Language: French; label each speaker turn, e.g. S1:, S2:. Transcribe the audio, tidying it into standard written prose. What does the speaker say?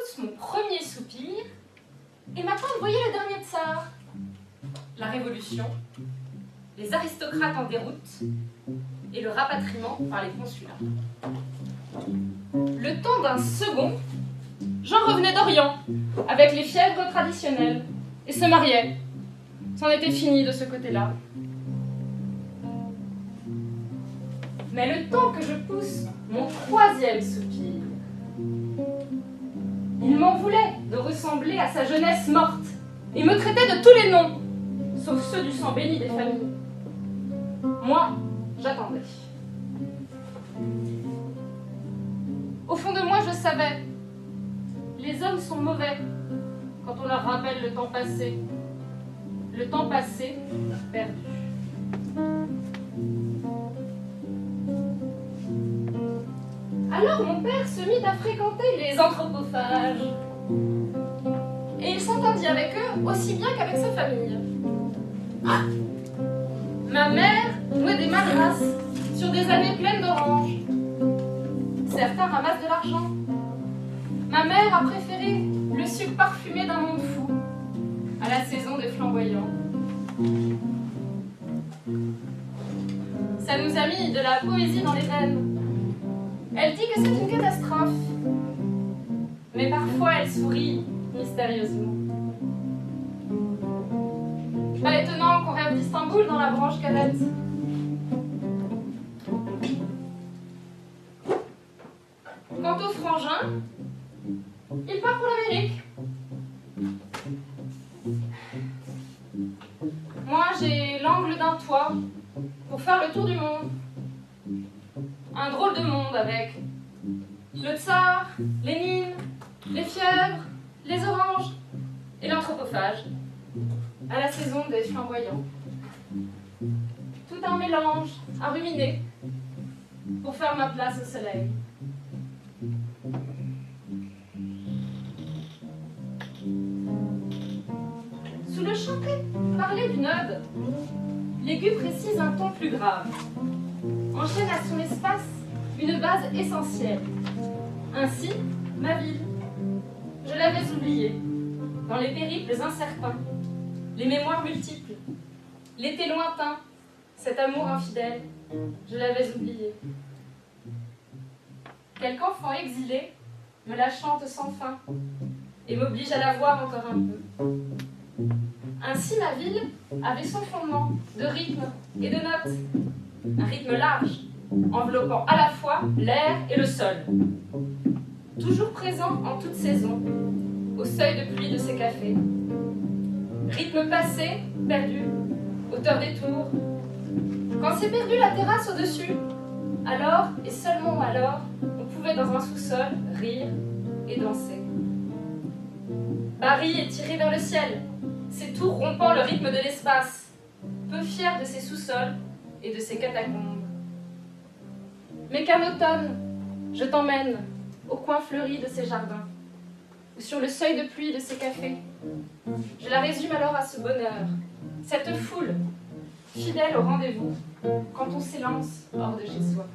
S1: pousse mon premier soupir et m'attend de voyer le dernier tsar. La Révolution, les aristocrates en déroute et le rapatriement par les consulats. Le temps d'un second, Jean revenait d'Orient avec les fièvres traditionnelles et se mariait. C'en était fini de ce côté-là. Mais le temps que je pousse mon troisième soupir, il m'en voulait de ressembler à sa jeunesse morte et me traitait de tous les noms, sauf ceux du sang béni des familles. Moi, j'attendais. Au fond de moi, je savais, les hommes sont mauvais quand on leur rappelle le temps passé perdu. Alors mon père se mit à fréquenter les anthropophages. Et il s'entendit avec eux aussi bien qu'avec sa famille. Ah, ma mère nouait des madras sur des années pleines d'oranges. Certains ramassent de l'argent. Ma mère a préféré le sucre parfumé d'un monde fou à la saison des flamboyants. Ça nous a mis de la poésie dans les veines. Elle dit que c'est une catastrophe, mais parfois elle sourit mystérieusement. Pas étonnant qu'on rêve d'Istanbul dans la branche cadette. Quant au frangin, il part pour l'Amérique. Moi, j'ai l'angle d'un toit pour faire le tour du monde. Un drôle de monde avec le tsar, Lénine, les fièvres, les oranges et l'anthropophage à la saison des flamboyants. Tout un mélange à ruminer pour faire ma place au soleil. Sous le chanté parlé d'une ode, l'aigu précise un ton plus grave. Enchaîne à son espace une base essentielle. Ainsi, ma ville. Je l'avais oubliée, dans les périples incertains, les mémoires multiples, l'été lointain, cet amour infidèle, je l'avais oublié. Quelque enfant exilé me la chante sans fin et m'oblige à la voir encore un peu. Ainsi, ma ville avait son fondement de rythme et de notes. Un rythme large, enveloppant à la fois l'air et le sol. Toujours présent en toute saison, au seuil de pluie de ses cafés. Rythme passé, perdu, hauteur des tours. Quand s'est perdue la terrasse au-dessus, alors, et seulement alors, on pouvait dans un sous-sol rire et danser. Paris est tiré vers le ciel, ses tours rompant le rythme de l'espace, peu fier de ses sous-sols et de ses catacombes. Mais qu'un automne, je t'emmène au coin fleuri de ses jardins, ou sur le seuil de pluie de ses cafés. Je la résume alors à ce bonheur, cette foule, fidèle au rendez-vous, quand on s'élance hors de chez soi.